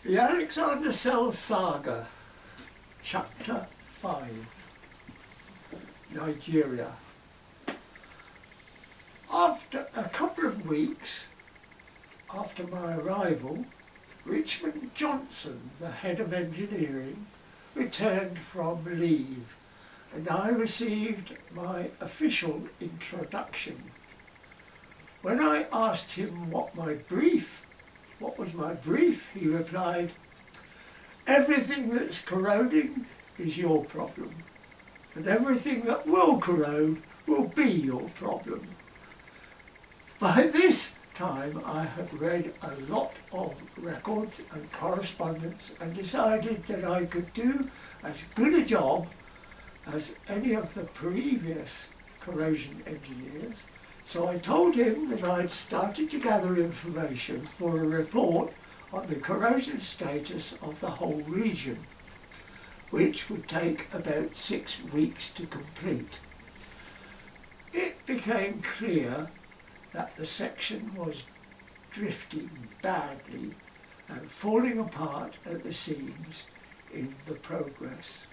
The Alexander Cell Saga, Chapter 5, Nigeria. After a couple of weeks after my arrival, Richmond Johnson, the head of engineering, returned from leave, and I received my official introduction. When I asked him what was my brief, he replied, "Everything that's corroding is your problem, and everything that will corrode will be your problem." By this time I had read a lot of records and correspondence and decided that I could do as good a job as any of the previous corrosion engineers. So I told him that I'd started to gather information for a report on the corrosion status of the whole region, which would take about 6 weeks to complete. It became clear that the section was drifting badly and falling apart at the seams in the process.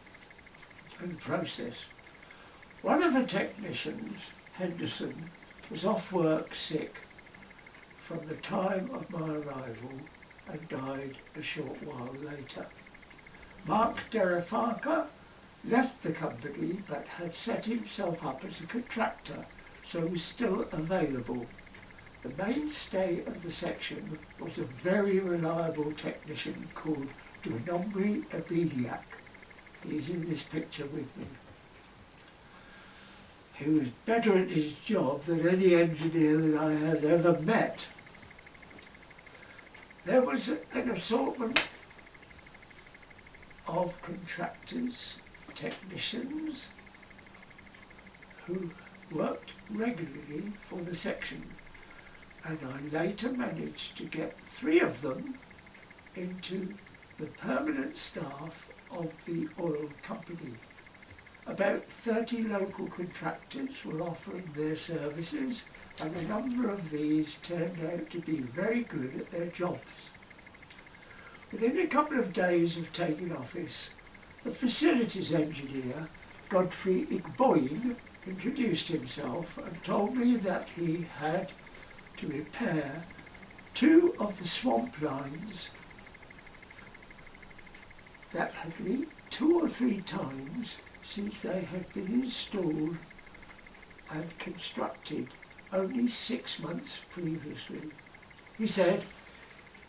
One of the technicians, Henderson, was off work sick from the time of my arrival and died a short while later. Mark Derefaka left the company but had set himself up as a contractor, so was still available. The mainstay of the section was a very reliable technician called Dunomri Abediak. He's in this picture with me. He was better at his job than any engineer that I had ever met. There was an assortment of contractors, technicians, who worked regularly for the section, and I later managed to get 3 of them into the permanent staff of the oil company. About 30 local contractors were offering their services, and a number of these turned out to be very good at their jobs. Within a couple of days of taking office, the facilities engineer, Godfrey Igboyin, introduced himself and told me that he had to repair 2 of the swamp lines that had leaked 2 or 3 times since they had been installed and constructed only 6 months previously. He said,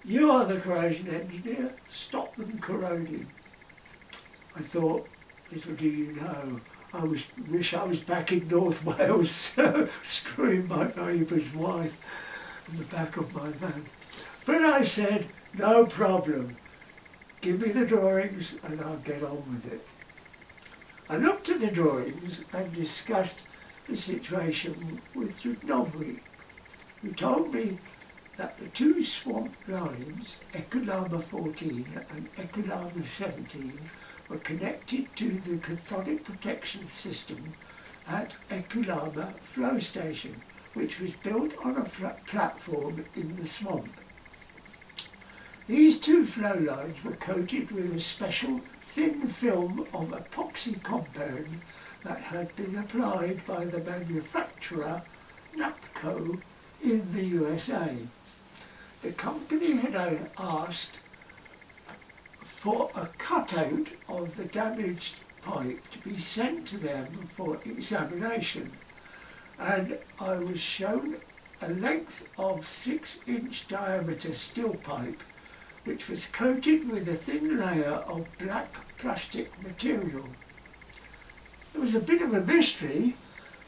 "You are the corrosion engineer, stop them corroding." I thought, little do you know, I wish I was back in North Wales screwing my neighbour's wife in the back of my van. But I said, "No problem, give me the drawings and I'll get on with it." I looked at the drawings and discussed the situation with Judnobri, who told me that the 2 swamp lines, Ekulama 14 and Ekulama 17, were connected to the cathodic protection system at Ekulama flow station, which was built on a platform in the swamp. These 2 flow lines were coated with a special thin film of epoxy compound that had been applied by the manufacturer NAPCO in the USA. The company had asked for a cutout of the damaged pipe to be sent to them for examination, and I was shown a length of 6-inch diameter steel pipe which was coated with a thin layer of black plastic material. It was a bit of a mystery,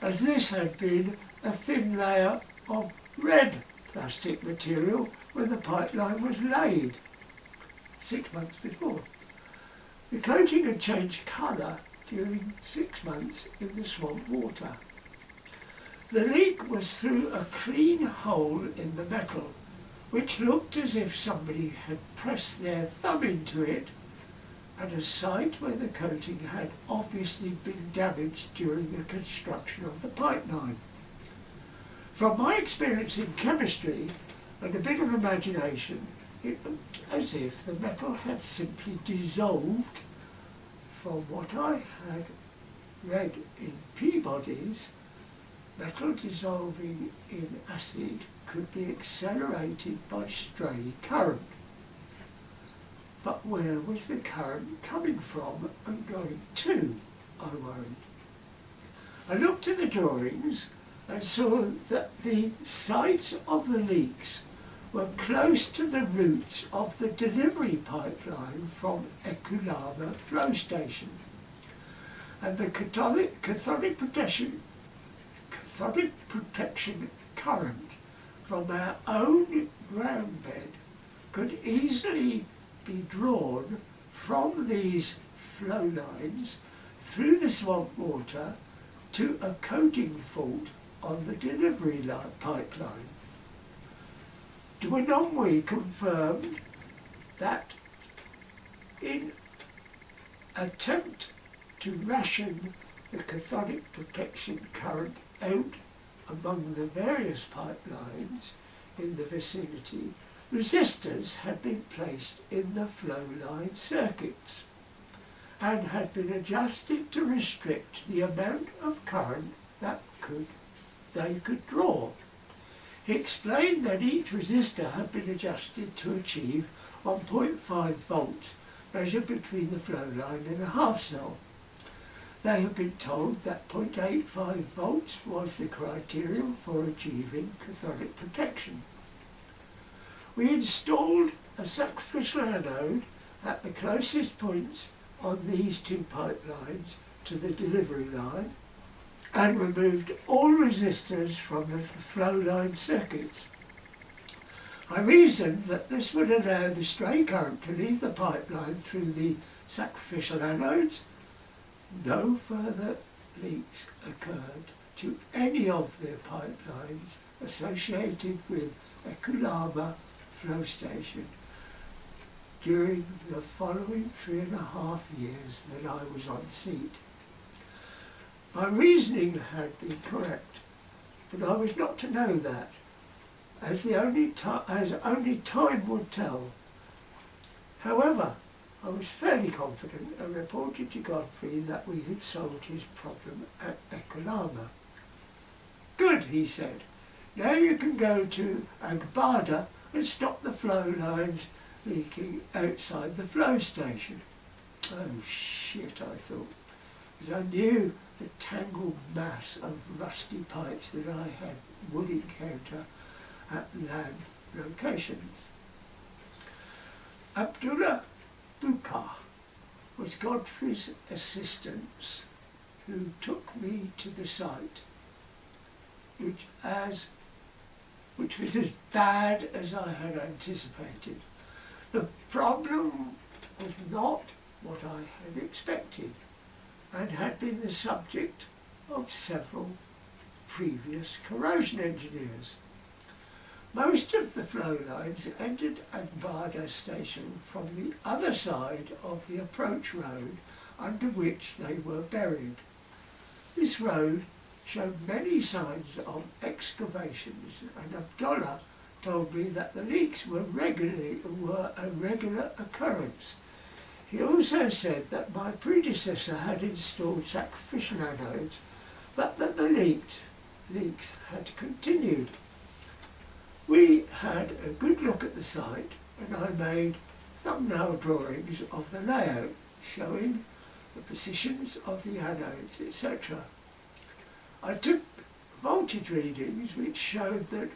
as this had been a thin layer of red plastic material when the pipeline was laid 6 months before. The coating had changed colour during 6 months in the swamp water. The leak was through a clean hole in the metal, which looked as if somebody had pressed their thumb into it, at a site where the coating had obviously been damaged during the construction of the pipeline. From my experience in chemistry and a bit of imagination, It looked as if the metal had simply dissolved. From what I had read in Peabody's, metal dissolving in acid could be accelerated by stray current. But where was the current coming from and going to, I worried. I looked at the drawings and saw that the sites of the leaks were close to the roots of the delivery pipeline from Ekulama flow station. And the cathodic protection current from our own ground bed could easily be drawn from these flow lines through the swamp water to a coating fault on the delivery pipeline. Dwinongwe confirmed that in attempt to ration the cathodic protection current out among the various pipelines in the vicinity, resistors had been placed in the flow line circuits and had been adjusted to restrict the amount of current that they could draw. He explained that each resistor had been adjusted to achieve 1.5 volts measured between the flow line and a half cell. They had been told that 0.85 volts was the criterion for achieving cathodic protection. We installed a sacrificial anode at the closest points on these two pipelines to the delivery line and removed all resistors from the flow line circuits. I reasoned that this would allow the stray current to leave the pipeline through the sacrificial anodes. No further leaks occurred to any of the pipelines associated with Ekulama flow station during the following 3.5 years that I was on seat. My reasoning had been correct, but I was not to know that, as only time would tell. However, I was fairly confident and reported to Godfrey that we had solved his problem at Ekulama. "Good," he said. "Now you can go to Agbada and stop the flow lines leaking outside the flow station." Oh shit, I thought, as I knew the tangled mass of rusty pipes that I would encounter at land locations. Abdullah Buka was Godfrey's assistant who took me to the site, which was as bad as I had anticipated. The problem was not what I had expected and had been the subject of several previous corrosion engineers. Most of the flow lines entered Agbada station from the other side of the approach road under which they were buried. This road showed many signs of excavations, and Abdullah told me that the leaks were a regular occurrence. He also said that my predecessor had installed sacrificial anodes, but that the leaks had continued. We had a good look at the site, and I made thumbnail drawings of the layout, showing the positions of the anodes, etc. I took voltage readings which showed that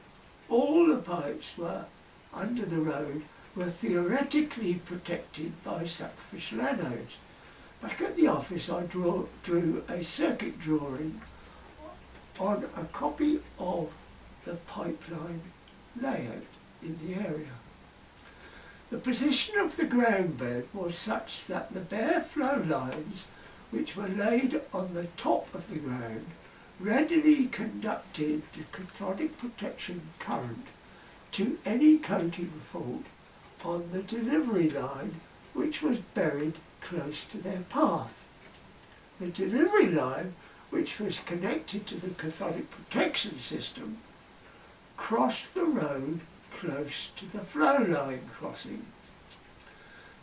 all the pipes were under the road were theoretically protected by sacrificial anodes. Back at the office I drew a circuit drawing on a copy of the pipeline layout in the area. The position of the ground bed was such that the bare flow lines, which were laid on the top of the ground, readily conducted the cathodic protection current to any coating fault on the delivery line, which was buried close to their path. The delivery line, which was connected to the cathodic protection system, crossed the road close to the flow line crossing.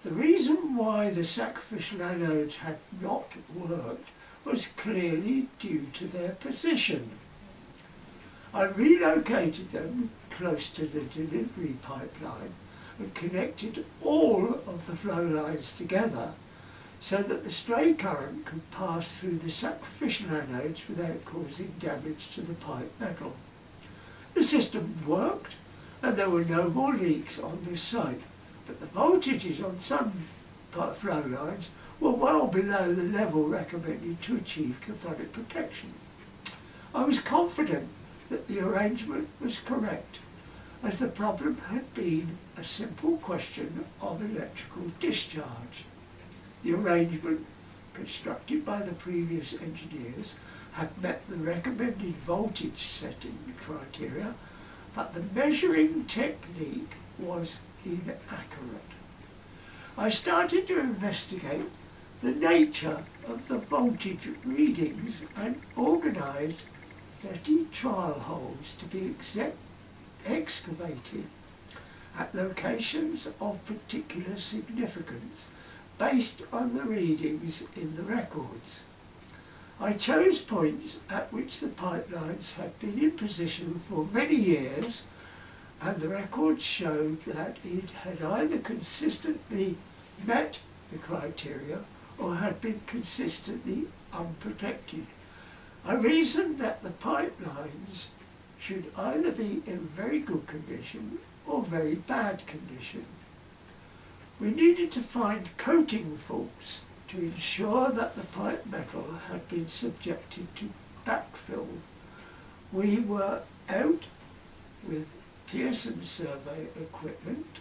The reason why the sacrificial anodes had not worked was clearly due to their position. I relocated them close to the delivery pipeline and connected all of the flow lines together so that the stray current could pass through the sacrificial anodes without causing damage to the pipe metal. The system worked and there were no more leaks on this site, but the voltages on some flow lines were well below the level recommended to achieve cathodic protection. I was confident that the arrangement was correct, as the problem had been a simple question of electrical discharge. The arrangement, constructed by the previous engineers, had met the recommended voltage setting criteria, but the measuring technique was inaccurate. I started to investigate the nature of the voltage readings and organised 30 trial holes to be excavated at locations of particular significance based on the readings in the records. I chose points at which the pipelines had been in position for many years, and the records showed that it had either consistently met the criteria or had been consistently unprotected. I reasoned that the pipelines should either be in very good condition or very bad condition. We needed to find coating faults to ensure that the pipe metal had been subjected to backfill. We were out with Pearson survey equipment.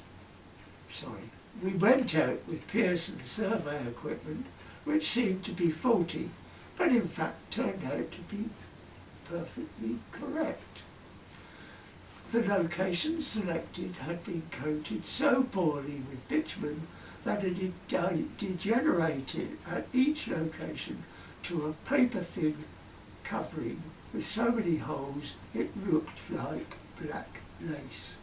We went out with Pearson survey equipment which seemed to be faulty, but in fact turned out to be perfectly correct. The location selected had been coated so poorly with bitumen that it had degenerated at each location to a paper-thin covering with so many holes it looked like black lace.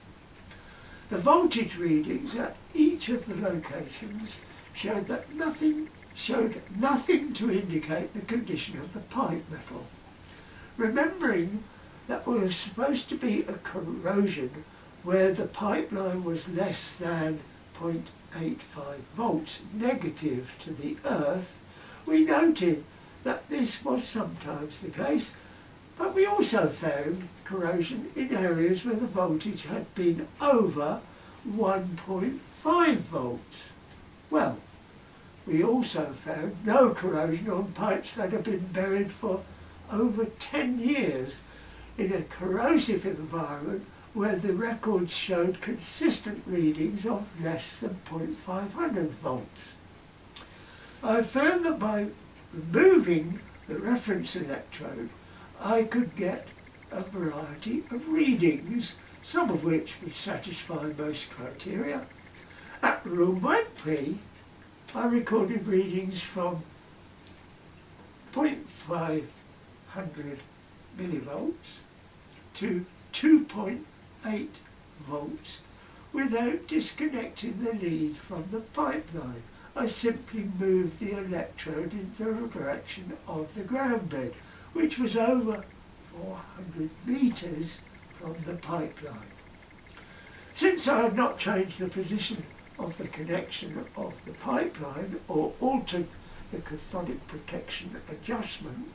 The voltage readings at each of the locations showed nothing to indicate the condition of the pipe metal. Remembering that there was supposed to be a corrosion where the pipeline was less than 0.85 volts negative to the earth, we noted that this was sometimes the case, but we also found corrosion in areas where the voltage had been over 1.5 volts. Well, we also found no corrosion on pipes that had been buried for over 10 years in a corrosive environment where the records showed consistent readings of less than 0.500 volts. I found that by removing the reference electrode, I could get a variety of readings, some of which would satisfy most criteria. At room 1P, I recorded readings from 0.500 millivolts to 2.8 volts without disconnecting the lead from the pipeline. I simply moved the electrode in the direction of the ground bed, which was over 400 metres from the pipeline. Since I had not changed the position of the connection of the pipeline or altered the cathodic protection adjustment,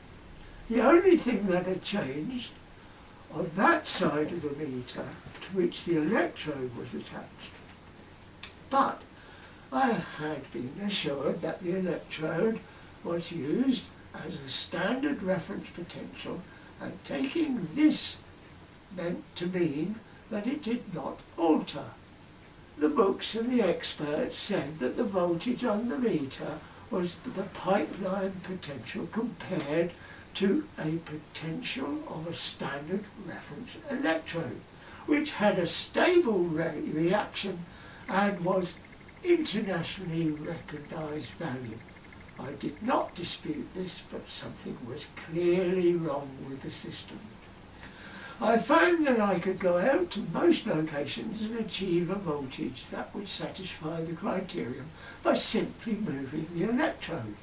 the only thing that had changed on that side of the meter to which the electrode was attached. But I had been assured that the electrode was used as a standard reference potential, and taking this meant to mean that it did not alter. The books and the experts said that the voltage on the meter was the pipeline potential compared to a potential of a standard reference electrode, which had a stable reaction and was internationally recognised value. I did not dispute this, but something was clearly wrong with the system. I found that I could go out to most locations and achieve a voltage that would satisfy the criterion by simply moving the electrode.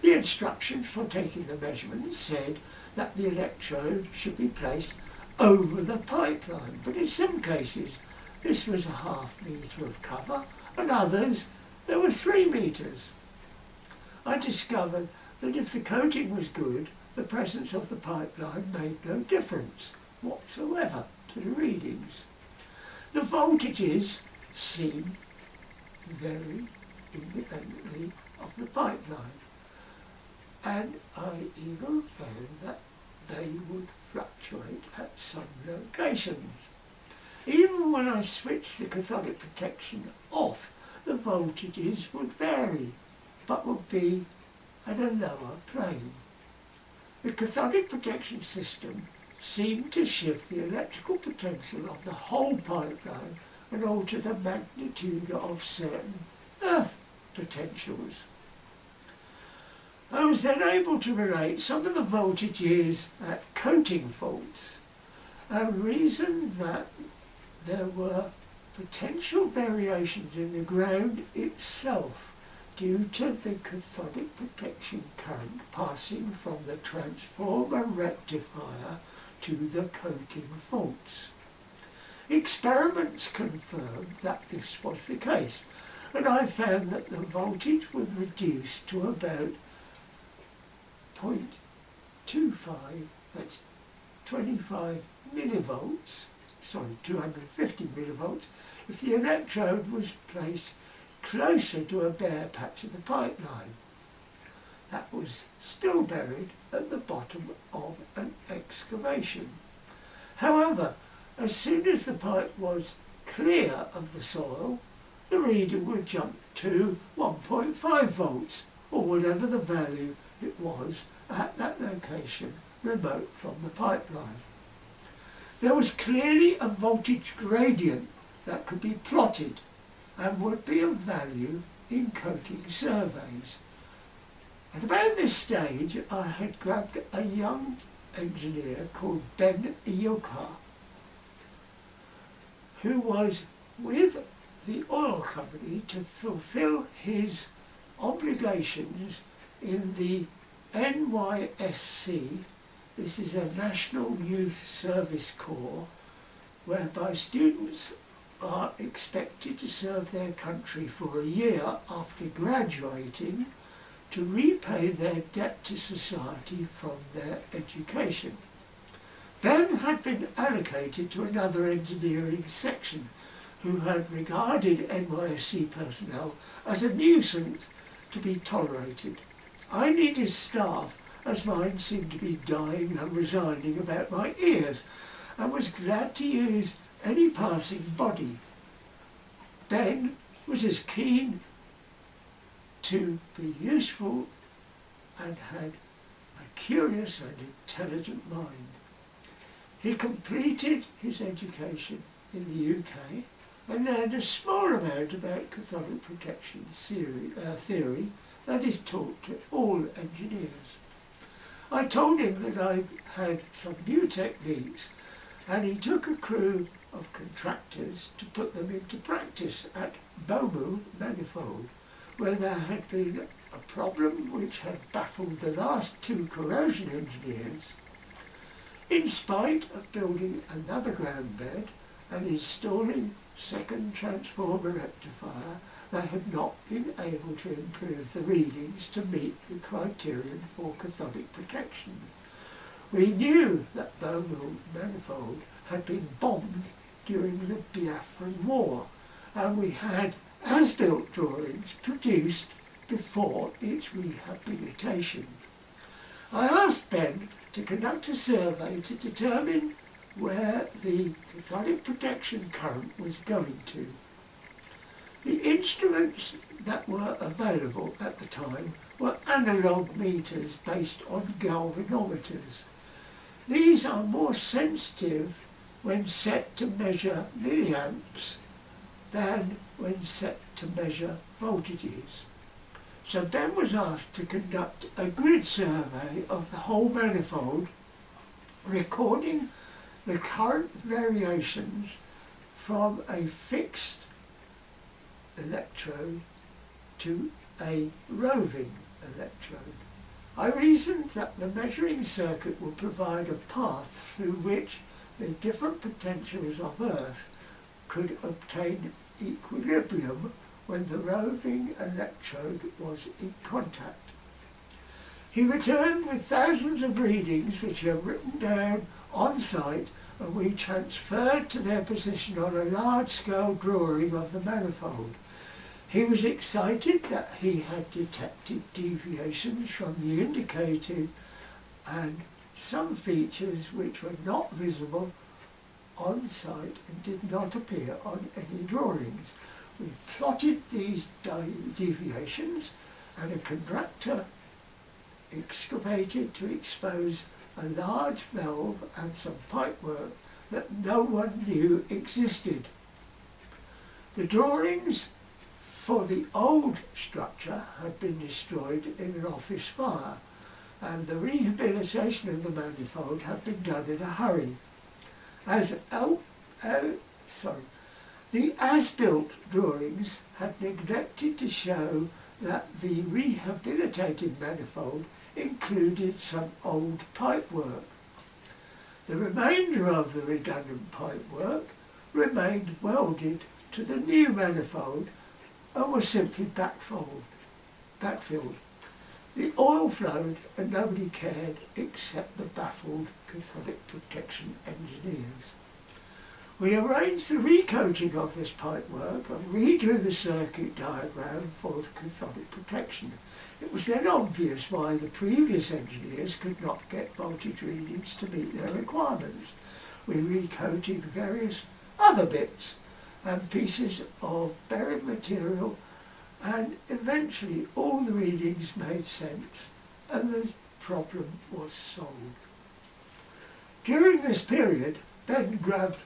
The instructions for taking the measurement said that the electrode should be placed over the pipeline, but in some cases this was a ½ metre of cover, and others there were 3 metres. I discovered that if the coating was good, the presence of the pipeline made no difference whatsoever to the readings. The voltages seemed to vary independently of the pipeline, and I even found that they would fluctuate at some locations. Even when I switched the cathodic protection off, the voltages would vary, but would be at a lower plane. The cathodic protection system seemed to shift the electrical potential of the whole pipeline and alter the magnitude of certain earth potentials. I was then able to relate some of the voltages at coating faults and reasoned that there were potential variations in the ground itself due to the cathodic protection current passing from the transformer rectifier to the coating faults. Experiments confirmed that this was the case, and I found that the voltage would reduce to about 0.25, that's 25 millivolts, 250 millivolts, if the electrode was placed closer to a bare patch of the pipeline that was still buried at the bottom of an excavation. However, as soon as the pipe was clear of the soil, the reading would jump to 1.5 volts, or whatever the value it was at that location remote from the pipeline. There was clearly a voltage gradient that could be plotted and would be of value in coating surveys. At about this stage, I had grabbed a young engineer called Ben Ioka, who was with the oil company to fulfill his obligations in the NYSC. This is a National Youth Service Corps, whereby students are expected to serve their country for a year after graduating to repay their debt to society from their education. Ben had been allocated to another engineering section who had regarded NYSC personnel as a nuisance to be tolerated. I needed staff as mine seemed to be dying and resigning about my ears, and was glad to use any passing body. Ben was as keen to be useful and had a curious and intelligent mind. He completed his education in the UK and learned a small amount about cathodic protection theory that is taught to all engineers. I told him that I had some new techniques, and he took a crew of contractors to put them into practice at Bomu Manifold, where there had been a problem which had baffled the last 2 corrosion engineers. In spite of building another ground bed and installing second transformer rectifier, they had not been able to improve the readings to meet the criterion for cathodic protection. We knew that Bomu Manifold had been bombed during the Biafran War, and we had as-built drawings produced before its rehabilitation. I asked Ben to conduct a survey to determine where the cathodic protection current was going to. The instruments that were available at the time were analogue meters based on galvanometers. These are more sensitive when set to measure milliamps than when set to measure voltages. So Ben was asked to conduct a grid survey of the whole manifold, recording the current variations from a fixed electrode to a roving electrode. I reasoned that the measuring circuit would provide a path through which the different potentials of Earth could obtain equilibrium when the roving electrode was in contact. He returned with thousands of readings which he had written down on site, and we transferred to their position on a large-scale drawing of the manifold. He was excited that he had detected deviations from the indicated and some features which were not visible on site and did not appear on any drawings. We plotted these deviations, and a contractor excavated to expose a large valve and some pipework that no one knew existed. The drawings for the old structure had been destroyed in an office fire, and the rehabilitation of the manifold had been done in a hurry. The as-built drawings had neglected to show that the rehabilitated manifold included some old pipework. The remainder of the redundant pipework remained welded to the new manifold and was simply backfilled. The oil flowed and nobody cared except the baffled cathodic protection engineers. We arranged the recoating of this pipework and redrew the circuit diagram for the cathodic protection. It was then obvious why the previous engineers could not get voltage readings to meet their requirements. We recoated various other bits and pieces of buried material, and eventually all the readings made sense and the problem was solved. During this period, Ben grabbed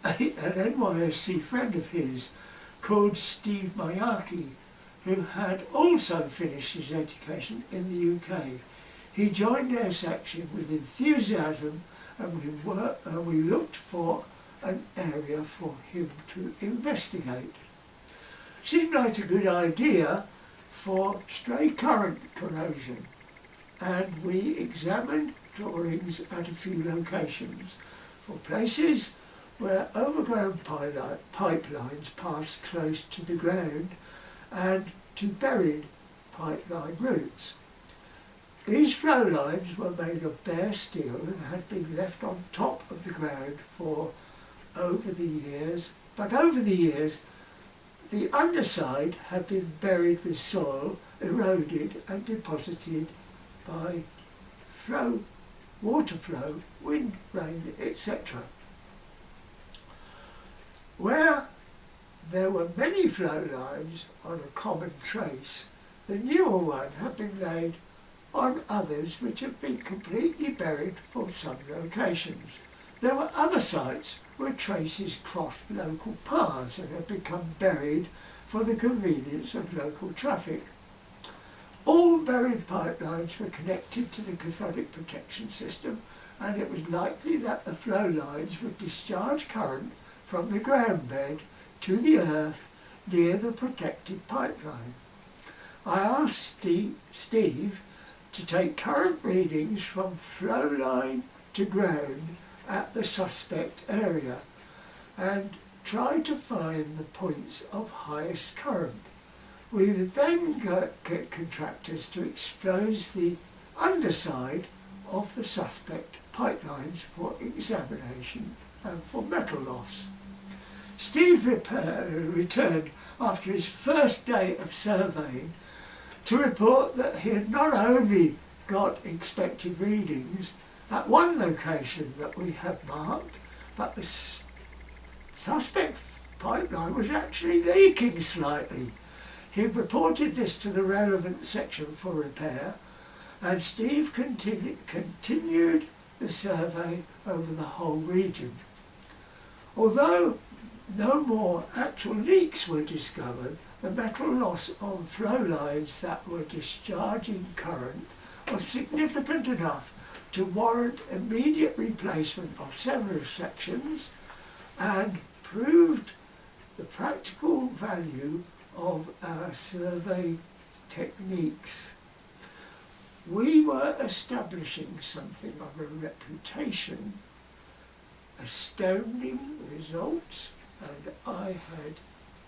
an NYSC friend of his called Steve Mayaki, who had also finished his education in the UK. He joined our section with enthusiasm, and we looked for an area for him to investigate. Seemed like a good idea for stray current corrosion, and we examined drawings at a few locations for places where overground pipelines passed close to the ground and to buried pipeline routes. These flow lines were made of bare steel and had been left on top of the ground for over the years, the underside had been buried with soil, eroded and deposited by water flow, wind, rain, etc. Where there were many flow lines on a common trace, the newer one had been laid on others which had been completely buried for some locations. There were other sites where traces crossed local paths and had become buried for the convenience of local traffic. All buried pipelines were connected to the cathodic protection system, and it was likely that the flow lines would discharge current from the ground bed to the earth near the protected pipeline. I asked Steve to take current readings from flow line to ground at the suspect area and try to find the points of highest current. We would then get contractors to expose the underside of the suspect pipelines for examination and for metal loss. Steve returned after his first day of surveying to report that he had not only got expected readings at one location that we had marked, but the suspect pipeline was actually leaking slightly. He reported this to the relevant section for repair, and Steve continued the survey over the whole region. Although no more actual leaks were discovered, the metal loss on flow lines that were discharging current was significant enough to warrant immediate replacement of several sections and proved the practical value of our survey techniques. We were establishing something of a reputation, astounding results, and I had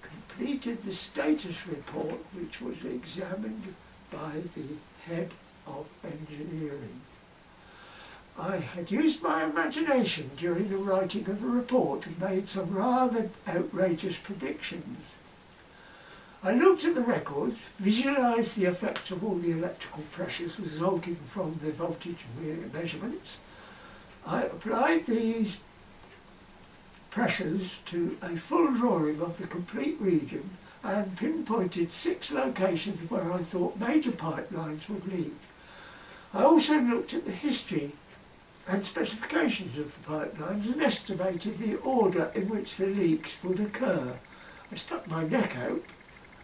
completed the status report, which was examined by the head of engineering. I had used my imagination during the writing of the report and made some rather outrageous predictions. I looked at the records, visualised the effects of all the electrical pressures resulting from the voltage measurements. I applied these pressures to a full drawing of the complete region and pinpointed 6 locations where I thought major pipelines would leak. I also looked at the history and specifications of the pipelines and estimated the order in which the leaks would occur. I stuck my neck out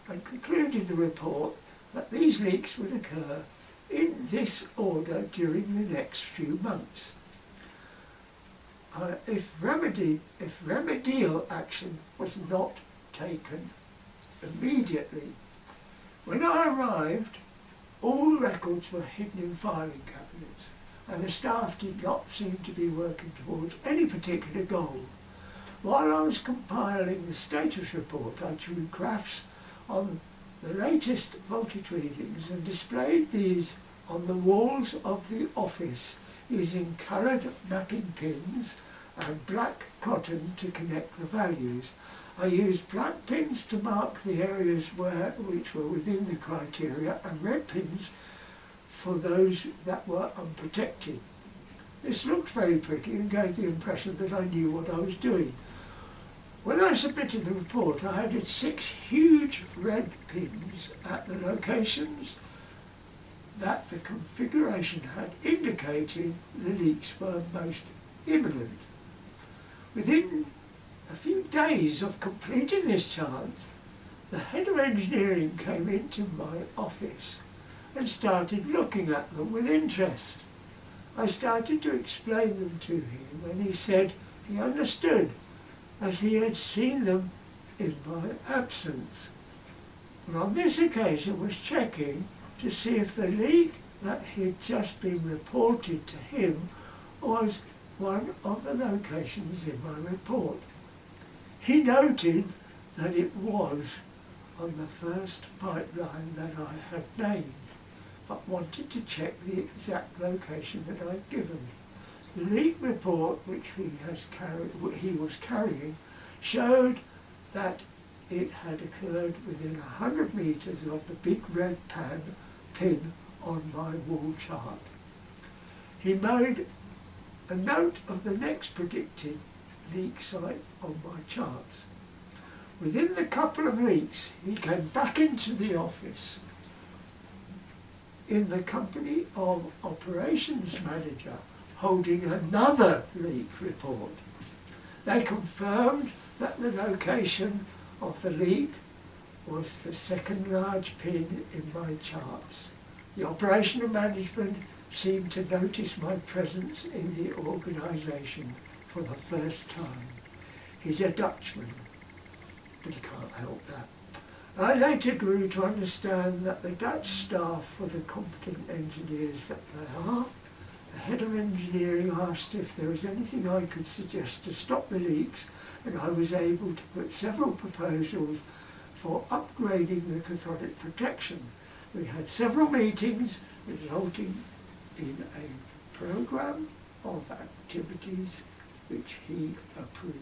and concluded the report that these leaks would occur in this order during the next few months. If remedial action was not taken immediately. When I arrived, all records were hidden in filing cabinets, and the staff did not seem to be working towards any particular goal. While I was compiling the status report, I drew graphs on the latest voltage readings and displayed these on the walls of the office using coloured mapping pins and black cotton to connect the values. I used black pins to mark the areas which were within the criteria and red pins for those that were unprotected. This looked very pretty and gave the impression that I knew what I was doing. When I submitted the report, I added 6 huge red pins at the locations that the configuration had indicated the leaks were most imminent. Within a few days of completing this chart, the head of engineering came into my office and started looking at them with interest. I started to explain them to him and he said he understood as he had seen them in my absence. But on this occasion was checking to see if the leak that had just been reported to him was one of the locations in my report. He noted that it was on the first pipeline that I had named, but wanted to check the exact location that I'd given. The leak report which he was carrying showed that it had occurred within 100 metres of the big red pin on my wall chart. He made a note of the next predicted leak site on my charts. Within the couple of weeks, he came back into the office in the company of operations manager holding another leak report. They confirmed that the location of the leak was the second large pin in my charts. The operational management seemed to notice my presence in the organisation for the first time. He's a Dutchman, but he can't help that. I later grew to understand that the Dutch staff were the competent engineers that they are. The head of engineering asked if there was anything I could suggest to stop the leaks, and I was able to put several proposals for upgrading the cathodic protection. We had several meetings resulting in a programme of activities which he approved.